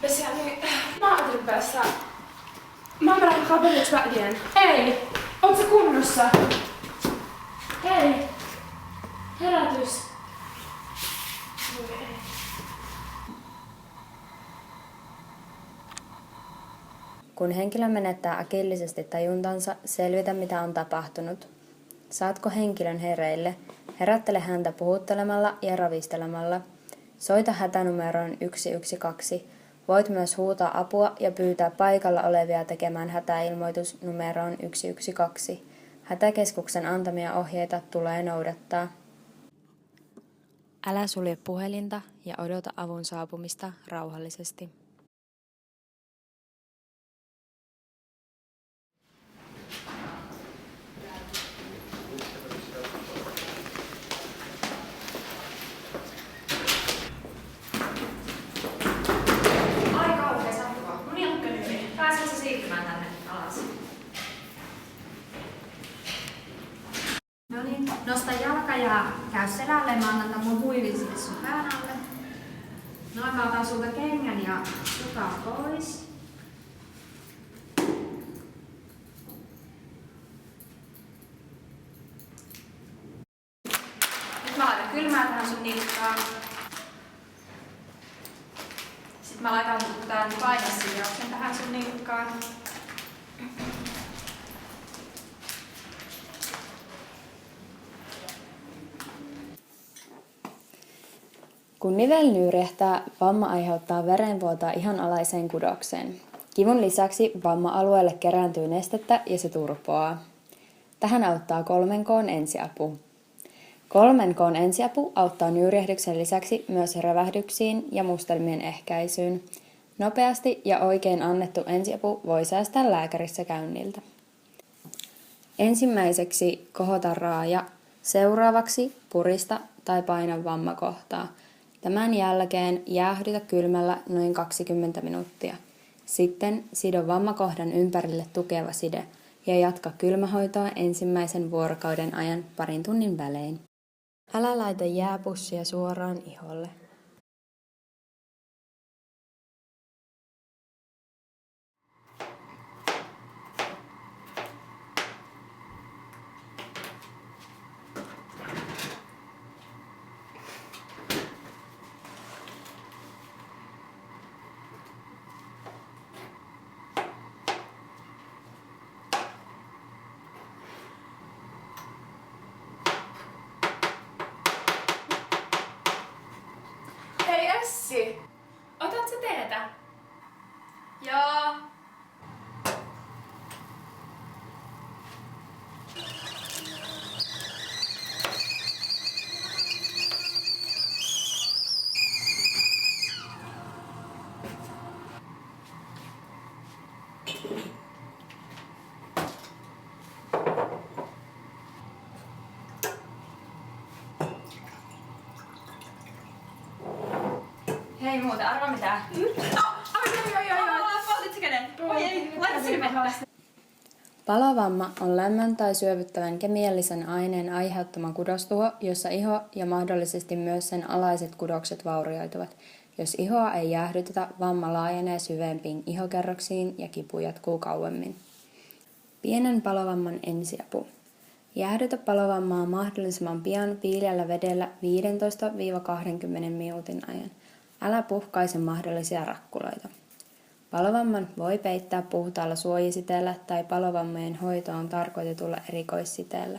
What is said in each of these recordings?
بس يعني ما أدري بس ما راح أخبرك بعدين. Hei! Ootko kunnossa? Hei! Herätys! Kun henkilö menettää äkillisesti tajuntansa, selvitä mitä on tapahtunut. Saatko henkilön hereille? Herättele häntä puhuttelemalla ja ravistelemalla. Soita hätänumeroon 112. Voit myös huutaa apua ja pyytää paikalla olevia tekemään hätäilmoitus numeroon 112. Hätäkeskuksen antamia ohjeita tulee noudattaa. Älä sulje puhelinta ja odota avun saapumista rauhallisesti. Pääsetkö siirtymään tänne alas? No niin, nosta jalka ja käy selälle. Mä annan mun huivin sinne sun pään alle. Noin, mä otan sulta kengän ja sukat pois. Nyt mä laitan kylmää tähän sun nilkkaan. Sitten mä laitan tän painassidoksen tähän sun nilkkaan. Kun nivel nyyrehtää, vamma aiheuttaa verenvuotoa ihonalaiseen kudokseen. Kivun lisäksi vamma-alueelle kerääntyy nestettä ja se turpoaa. Tähän auttaa 3K:n ensiapu. 3K:n ensiapu auttaa nyyrehdyksen lisäksi myös revähdyksiin ja mustelmien ehkäisyyn. Nopeasti ja oikein annettu ensiapu voi säästää lääkärissä käynniltä. Ensimmäiseksi kohota raaja, seuraavaksi purista tai paina vammakohtaa. Tämän jälkeen jäähdytä kylmällä noin 20 minuuttia. Sitten sido vammakohdan ympärille tukeva side ja jatka kylmähoitoa ensimmäisen vuorokauden ajan 2 tunnin välein. Älä laita jääpussia suoraan iholle. Hei Essi! Otat sä teetä? Joo. Hei muuten, arvaa mitä? Poltitko käden? Oi ei, laita sinne vettä. Palovamma on lämmön tai syövyttävän kemiallisen aineen aiheuttama kudostuho, jossa iho ja mahdollisesti myös sen alaiset kudokset vaurioituvat. Jos ihoa ei jäähdytetä, vamma laajenee syvempiin ihokerroksiin ja kipu jatkuu kauemmin. Pienen palovamman ensiapu. Jäähdytä palovammaa mahdollisimman pian viileällä vedellä 15-20 minuutin ajan. Älä puhkaise mahdollisia rakkuloita. Palovamman voi peittää puhtaalla suojasiteellä tai palovammojen hoitoon tarkoitetulla erikoissiteellä.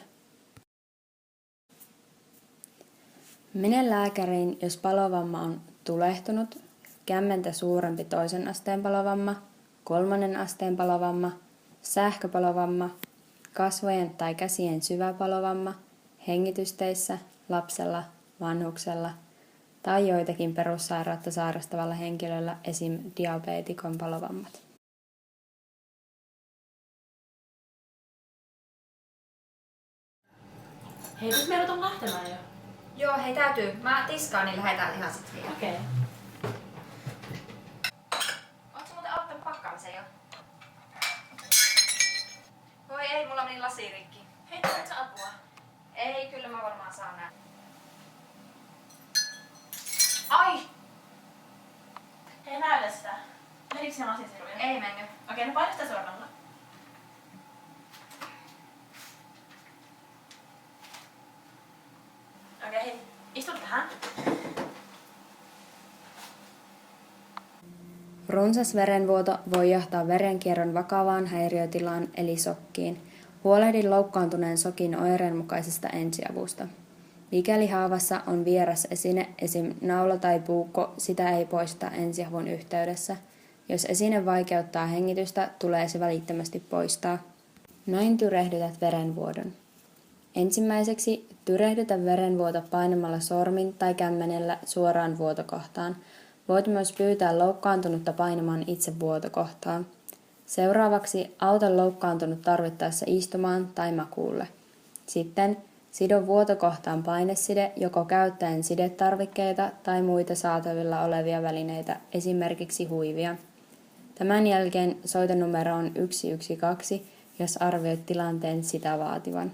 Mene lääkäriin, jos palovamma on tulehtunut, kämmentä suurempi 2. asteen palovamma, 3. asteen palovamma, sähköpalovamma, kasvojen tai käsien syvä palovamma, hengitysteissä, lapsella, vanhuksella tai joitakin perussairautta sairastavalla henkilöllä, esim. Diabeetikon palovammat. Hei, nyt me ruvetaan lähtemään jo. Joo, hei täytyy. Mä tiskaan, niin lähetään lihaset vielä. Okei. Ootko muuten aloittanut pakkaamisen jo? Voi ei, mulla meni lasirikki. Hei, tarvitsetko apua? Ei, kyllä mä varmaan saan nää. Ai! Hei, näytä sitä. siellä asiasiruja? Ei mennyt. Okei, no paina sitä sormella. Okei, hei. Istu tähän. Runsas verenvuoto voi johtaa verenkierron vakavaan häiriötilaan eli sokkiin. Huolehdi loukkaantuneen sokin oireenmukaisesta ensiavusta. Mikäli haavassa on vieras esine, esim. Naula tai puukko, sitä ei poisteta ensiavun yhteydessä. Jos esine vaikeuttaa hengitystä, tulee se välittömästi poistaa. Näin tyrehdytät verenvuodon. Ensimmäiseksi tyrehdytä verenvuoto painamalla sormin tai kämmenellä suoraan vuotokohtaan. Voit myös pyytää loukkaantunutta painamaan itse vuotokohtaa. Seuraavaksi auta loukkaantunut tarvittaessa istumaan tai makuulle. Sitten sido vuotokohtaan paineside joko käyttäen sidetarvikkeita tai muita saatavilla olevia välineitä, esimerkiksi huivia. Tämän jälkeen soita numeroon 112, jos arvioit tilanteen sitä vaativan.